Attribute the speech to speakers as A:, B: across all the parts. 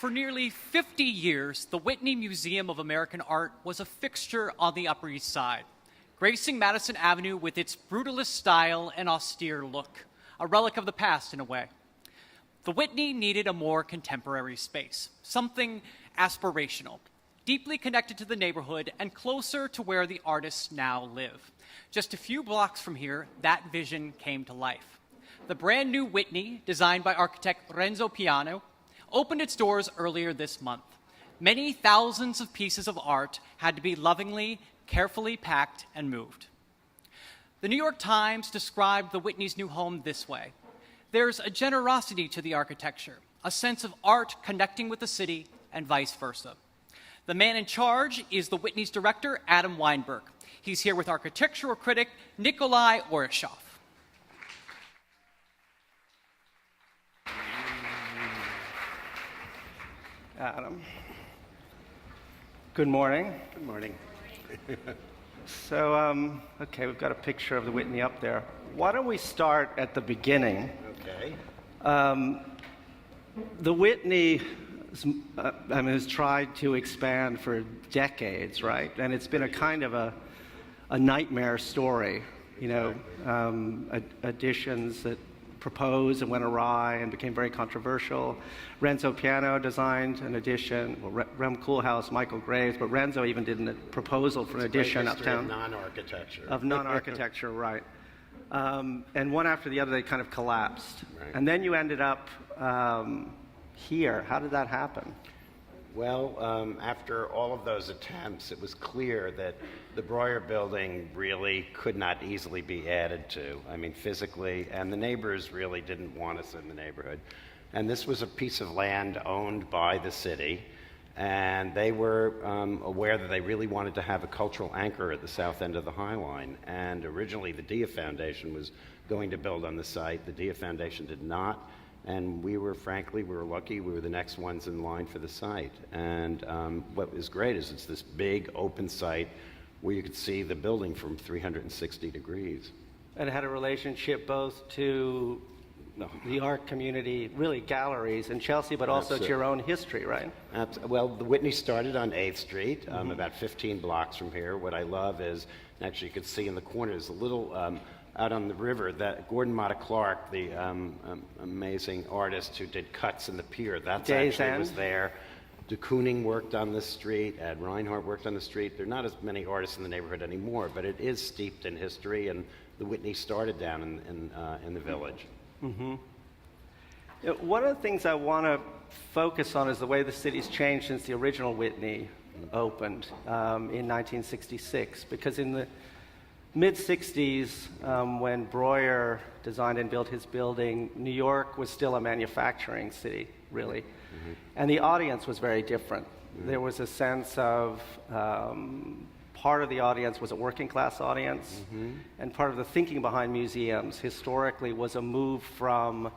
A: For nearly 50 years, the Whitney Museum of American Art was a fixture on the Upper East Side, gracing Madison Avenue with its brutalist style and austere look, a relic of the past in a way. The Whitney needed a more contemporary space, something aspirational, deeply connected to the neighborhood and closer to where the artists now live. Just a few blocks from here, that vision came to life. The brand new Whitney, designed by architect Renzo Piano, opened its doors earlier this month. Many thousands of pieces of art had to be lovingly, carefully packed and moved. The New York Times described the Whitney's new home this way: "There's a generosity to the architecture, a sense of art connecting with the city and vice versa." The man in charge is the Whitney's director, Adam Weinberg. He's here with architectural critic Nicolai Ouroussoff.
B: Adam. Good morning.
C: Good morning.
B: So, okay, we've got a picture of the Whitney up there. Why don't we start at the beginning?
C: Okay.
B: The Whitney has tried to expand for decades, right? And it's been a kind of a nightmare story, you know, additions that proposed and went awry and became very controversial. Renzo Piano designed an addition, well, Rem Koolhaas, Michael Graves, but Renzo even did a proposal for an addition uptown.
C: Of non-architecture.
B: Of non-architecture, right. And one after the other, they kind of collapsed.
C: Right.
B: And then you ended up here. How did that happen?
C: Well, after all of those attempts, it was clear that the Breuer building really could not easily be added to. I mean, physically, and the neighbors really didn't want us in the neighborhood. And this was a piece of land owned by the city, and they were aware that they really wanted to have a cultural anchor at the south end of the High Line. And originally, the Dia Foundation was going to build on the site. The Dia Foundation did not. And we were lucky. We were the next ones in line for the site. And what is great is it's this big open site where you could see the building from 360 degrees.
B: And it had a relationship both to the art community, really galleries in Chelsea, but also to your own history, right?
C: Well, the Whitney started on 8th Street, about 15 blocks from here. What I love is, actually you could see in the corner, there's a little out on the river, that Gordon Motta Clark, the amazing artist who did cuts in the pier, that's actually was there. De Kooning worked on this street, Ed Reinhardt worked on the street. There are not as many artists in the neighborhood anymore, but it is steeped in history, and the Whitney started down in the village.
B: Mm-hmm. One of the things I want to focus on is the way the city's changed since the original Whitney opened in 1966, because in the mid-60s, when Breuer designed and built his building, New York was still a manufacturing city, really. Mm-hmm. And the audience was very different. Mm-hmm. There was a sense of part of the audience was a working class audience, and part of the thinking behind museums historically was a move from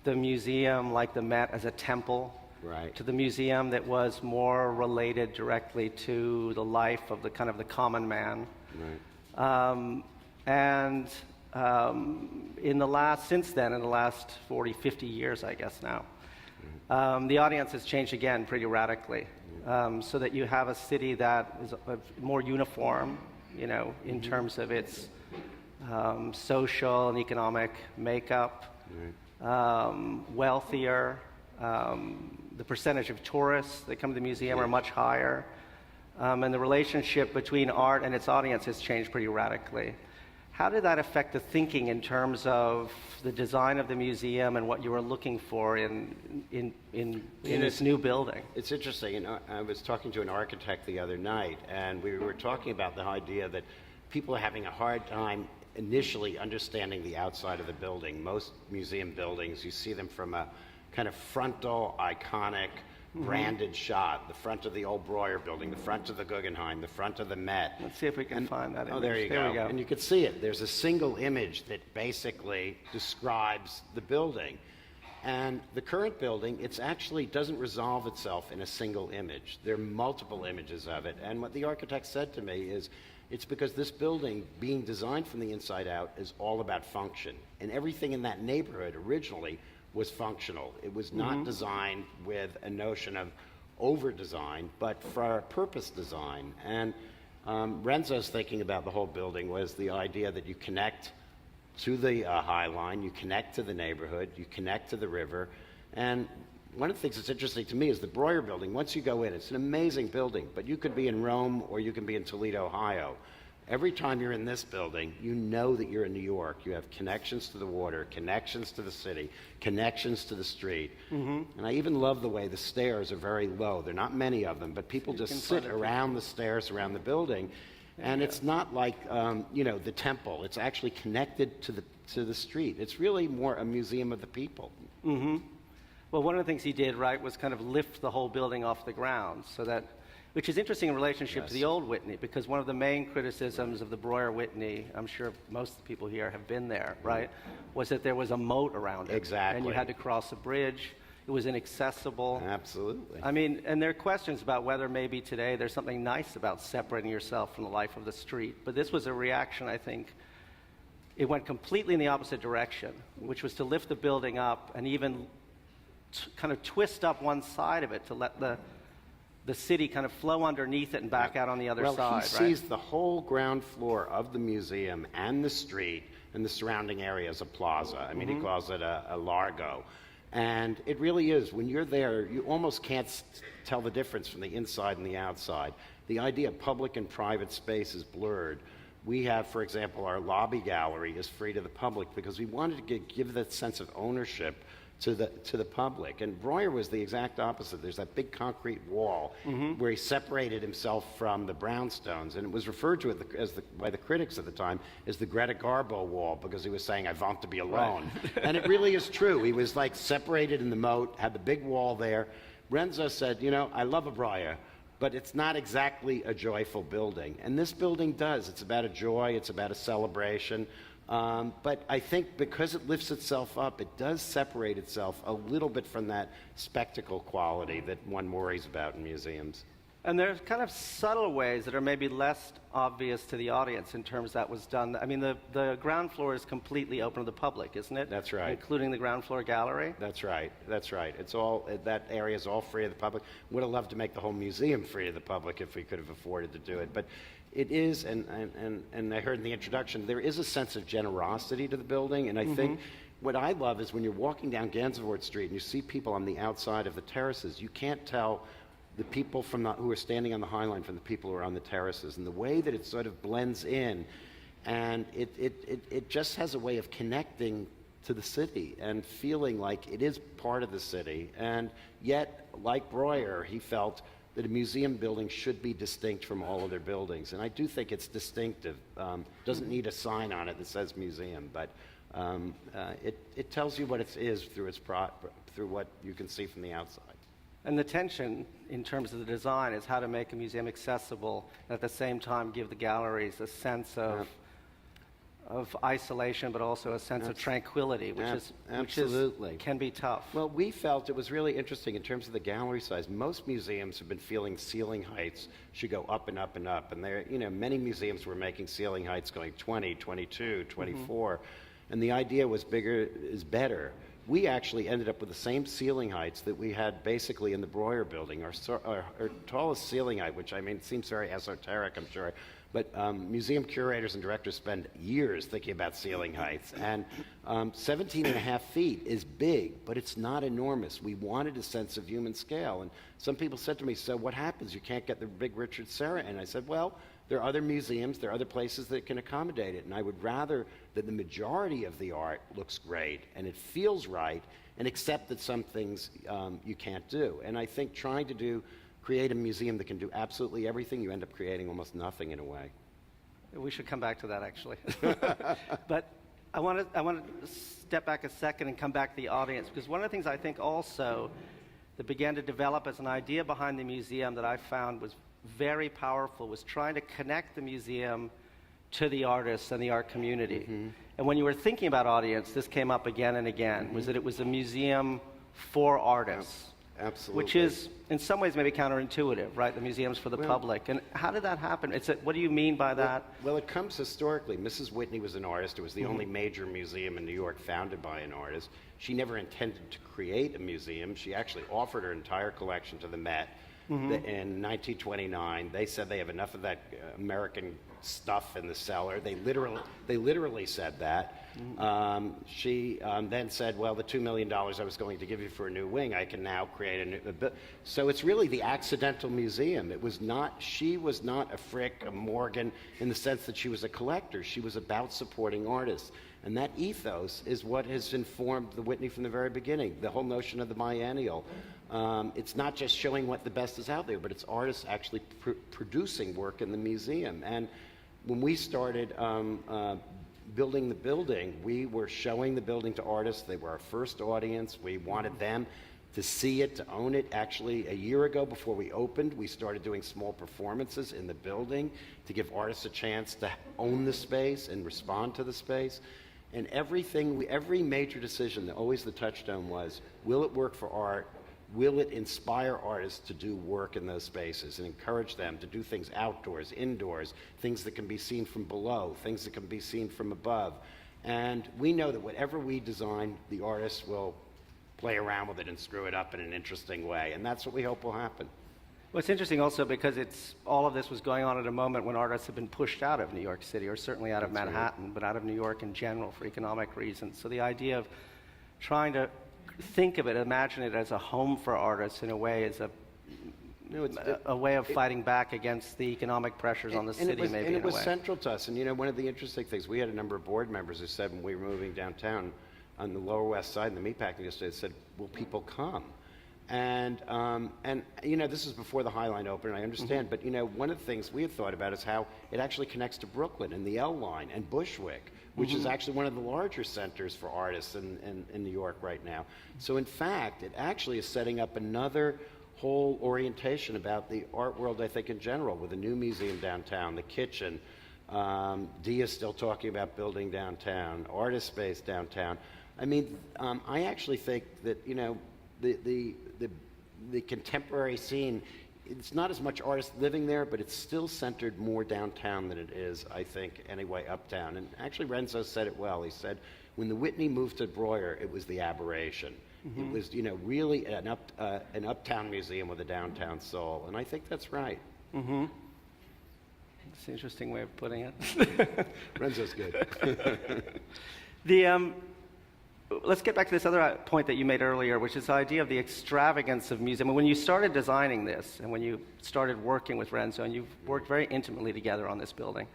B: the museum like the Met as a temple,
C: right,
B: to the museum that was more related directly to the life of the kind of the common man.
C: Right.
B: Since then, in the last 40, 50 years, I guess now, the audience has changed again pretty radically, so that you have a city that is more uniform, you know, in terms of its social and economic makeup, wealthier. The percentage of tourists that come to the museum are much higher. And the relationship between art and its audience has changed pretty radically. How did that affect the thinking in terms of the design of the museum and what you were looking for in this new building?
C: It's interesting. You know, I was talking to an architect the other night, and we were talking about the idea that people are having a hard time initially understanding the outside of the building. Most museum buildings, you see them from a kind of frontal, iconic, branded shot, the front of the old Breuer building, the front of the Guggenheim, the front of the Met.
B: Let's see if we can find that image.
C: Oh, there you go. And you can see it. There's a single image that basically describes the building. And the current building, it actually doesn't resolve itself in a single image. There are multiple images of it. And what the architect said to me is, it's because this building, being designed from the inside out, is all about function. And everything in that neighborhood originally was functional. It was not designed with a notion of over-design, but for purpose design. And Renzo's thinking about the whole building was the idea that you connect to the High Line, you connect to the neighborhood, you connect to the river. And one of the things that's interesting to me is the Breuer building. Once you go in, it's an amazing building, but you could be in Rome or you can be in Toledo, Ohio. Every time you're in this building, you know that you're in New York. You have connections to the water, connections to the city, connections to the street. And I even love the way the stairs are very low. There are not many of them, but people just sit around the stairs around the building. And it's not like, the temple. It's actually connected to the street. It's really more a museum of the people.
B: Well, one of the things he did, right, was kind of lift the whole building off the ground, so that, which is interesting in relationship to the old Whitney, because one of the main criticisms of the Breuer Whitney, I'm sure most of the people here have been there, right, was that there was a moat around it.
C: Exactly.
B: And you had to cross a bridge. It was inaccessible.
C: Absolutely.
B: I mean, and there are questions about whether maybe today there's something nice about separating yourself from the life of the street. But this was a reaction, I think. It went completely in the opposite direction, which was to lift the building up and even kind of twist up one side of it to let the city kind of flow underneath it and back out on the other side.
C: He sees the whole ground floor of the museum and the street and the surrounding area as a plaza. I mean, he calls it a largo. And it really is. When you're there, you almost can't tell the difference from the inside and the outside. The idea of public and private space is blurred. We have, for example, our lobby gallery is free to the public because we wanted to give that sense of ownership to the public. And Breuer was the exact opposite. There's that big concrete wall where he separated himself from the brownstones, and it was referred to by the critics at the time as the Greta Garbo wall, because he was saying, I want to be alone. Right. And it really is true. He was like separated in the moat, had the big wall there. Renzo said, I love a Breuer, but it's not exactly a joyful building. And this building does. It's about a joy, it's about a celebration. But I think because it lifts itself up, it does separate itself a little bit from that spectacle quality that one worries about in museums.
B: And there's kind of subtle ways that are maybe less obvious to the audience in terms that was done. I mean, the ground floor is completely open to the public, isn't it?
C: That's right.
B: Including the ground floor gallery?
C: That's right. It's all, that area is all free to the public. Would have loved to make the whole museum free to the public if we could have afforded to do it. But it is, and I heard in the introduction, there is a sense of generosity to the building, and I think what I love is when you're walking down Gansevoort Street and you see people on the outside of the terraces, you can't tell the people who are standing on the High Line from the people who are on the terraces, and the way that it sort of blends in, and it just has a way of connecting to the city and feeling like it is part of the city. And yet, like Breuer, he felt that a museum building should be distinct from all other buildings. And I do think it's distinctive. Doesn't need a sign on it that says museum, but it tells you what it is through what you can see from the outside.
B: And the tension in terms of the design is how to make a museum accessible and at the same time give the galleries a sense of isolation, but also a sense of tranquility, which can be tough.
C: Well, we felt it was really interesting in terms of the gallery size. Most museums have been feeling ceiling heights should go up and up and up. And there, many museums were making ceiling heights going 20, 22, 24. And the idea was bigger is better. We actually ended up with the same ceiling heights that we had basically in the Breuer building. Our tallest ceiling height, which it seems very esoteric, I'm sure, but museum curators and directors spend years thinking about ceiling heights. And 17 and a half feet is big, but it's not enormous. We wanted a sense of human scale. And some people said to me, so what happens? You can't get the big Richard Serra? And I said, well, there are other museums, there are other places that can accommodate it. And I would rather that the majority of the art looks great and it feels right, and accept that some things you can't do. And I think trying to create a museum that can do absolutely everything, you end up creating almost nothing in a way.
B: We should come back to that, actually. But I want to step back a second and come back to the audience, because one of the things I think also that began to develop as an idea behind the museum that I found was very powerful was trying to connect the museum to the artists and the art community. And when you were thinking about audience, this came up again and again, was that it was a museum for artists.
C: Absolutely.
B: Which is, in some ways, maybe counterintuitive, right? The museum's for the public. And how did that happen? What do you mean by that?
C: Well, it comes historically. Mrs. Whitney was an artist. It was the only major museum in New York founded by an artist. She never intended to create a museum. She actually offered her entire collection to the Met in 1929. They said they have enough of that American stuff in the cellar. They literally said that. She then said, well, the $2 million I was going to give you for a new wing, I can now create a new... So it's really the accidental museum. She was not a Frick, a Morgan, in the sense that she was a collector. She was about supporting artists. And that ethos is what has informed the Whitney from the very beginning, the whole notion of the biennial. It's not just showing what the best is out there, but it's artists actually producing work in the museum. And when we started building the building, we were showing the building to artists. They were our first audience. We wanted them to see it, to own it. Actually, a year ago, before we opened, we started doing small performances in the building to give artists a chance to own the space and respond to the space. And every major decision, always the touchstone was, will it work for art? Will it inspire artists to do work in those spaces and encourage them to do things outdoors, indoors, things that can be seen from below, things that can be seen from above? And we know that whatever we design, the artists will play around with it and screw it up in an interesting way. And that's what we hope will happen.
B: Well, it's interesting also because all of this was going on at a moment when artists have been pushed out of New York City, or certainly out of Manhattan, but out of New York in general for economic reasons. So the idea of trying to think of it, imagine it as a home for artists in a way is a way of fighting back against the economic pressures on the city, maybe.
C: And it was central to us. And one of the interesting things, we had a number of board members who said when we were moving downtown on the Lower West Side in the Meatpacking District, said, "Will people come?" And this is before the High Line opened, I understand, but one of the things we had thought about is how it actually connects to Brooklyn and the L Line and Bushwick, which is actually one of the larger centers for artists in New York right now. So in fact, it actually is setting up another whole orientation about the art world, I think, in general, with a new museum downtown, the kitchen. Dia's still talking about building downtown, artist space downtown. I mean, I actually think that, the contemporary scene, it's not as much artists living there, but it's still centered more downtown than it is, I think, anyway, uptown. And actually, Renzo said it well. He said, when the Whitney moved to Breuer, it was the aberration. It was, really an uptown museum with a downtown soul. And I think that's right.
B: It's an interesting way of putting it.
C: Renzo's good.
B: Let's get back to this other point that you made earlier, which is the idea of the extravagance of museum. When you started designing this, and when you started working with Renzo, and you've worked very intimately together on this building,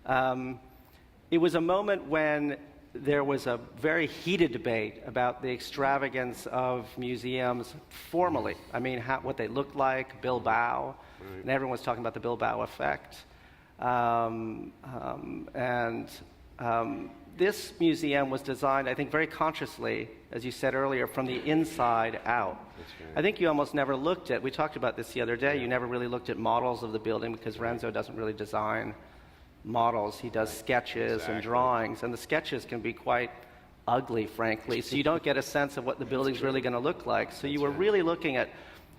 B: it was a moment when there was a very heated debate about the extravagance of museums formally. I mean, what they looked like, Bilbao, and everyone was talking about the Bilbao effect. This museum was designed, I think, very consciously, as you said earlier, from the inside out.
C: That's right.
B: I think you almost never looked at, we talked about this the other day, you never really looked at models of the building because Renzo doesn't really design models. He does sketches and drawings, and the sketches can be quite ugly, frankly, so you don't get a sense of what the building's really going to look like. So you were really looking at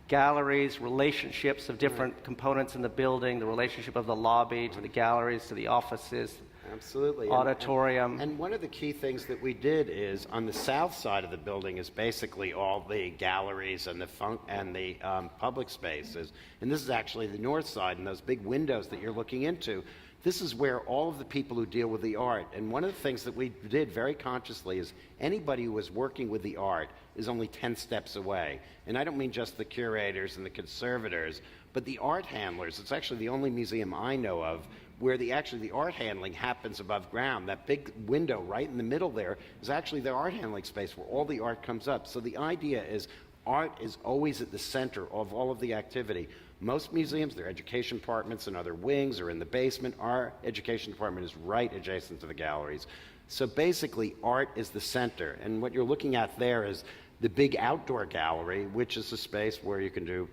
B: galleries, relationships of different components in the building, the relationship of the lobby to the galleries, to the offices.
C: Absolutely.
B: Auditorium.
C: And one of the key things that we did is on the south side of the building is basically all the galleries and the public spaces. And this is actually the north side, and those big windows that you're looking into. This is where all of the people who deal with the art, and one of the things that we did very consciously is anybody who was working with the art is only 10 steps away. And I don't mean just the curators and the conservators, but the art handlers. It's actually the only museum I know of where the art handling happens above ground. That big window right in the middle there is actually the art handling space where all the art comes up. So the idea is art is always at the center of all of the activity. Most museums, their education departments and other wings are in the basement. Our education department is right adjacent to the galleries. So basically, art is the center. And what you're looking at there is the big outdoor gallery, which is a space where you can do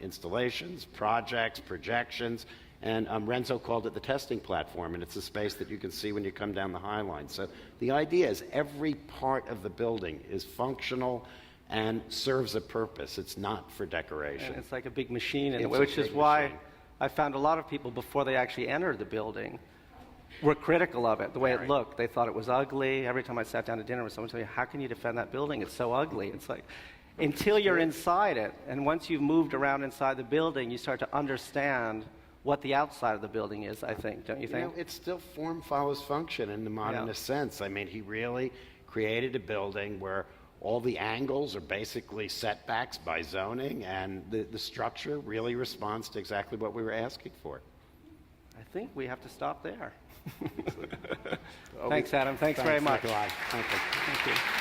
C: installations, projects, projections. And Renzo called it the testing platform, and it's a space that you can see when you come down the High Line. So the idea is every part of the building is functional and serves a purpose. It's not for decoration.
B: And it's like a big machine,
C: It's a
B: which is
C: big
B: why
C: machine.
B: I found a lot of people, before they actually entered the building, were critical of it, the way it looked. They thought it was ugly. Every time I sat down to dinner with someone, tell me, how can you defend that building? It's so ugly. It's like, until you're inside it, and once you've moved around inside the building, you start to understand what the outside of the building is, I think, don't you think?
C: You know, it's still form follows function in the modernist sense. I mean, he really created a building where all the angles are basically setbacks by zoning, and the structure really responds to exactly what we were asking for.
B: I think we have to stop there. Thanks, Adam. Thanks very much.
C: Nicolai. Thank you.
B: Thank you.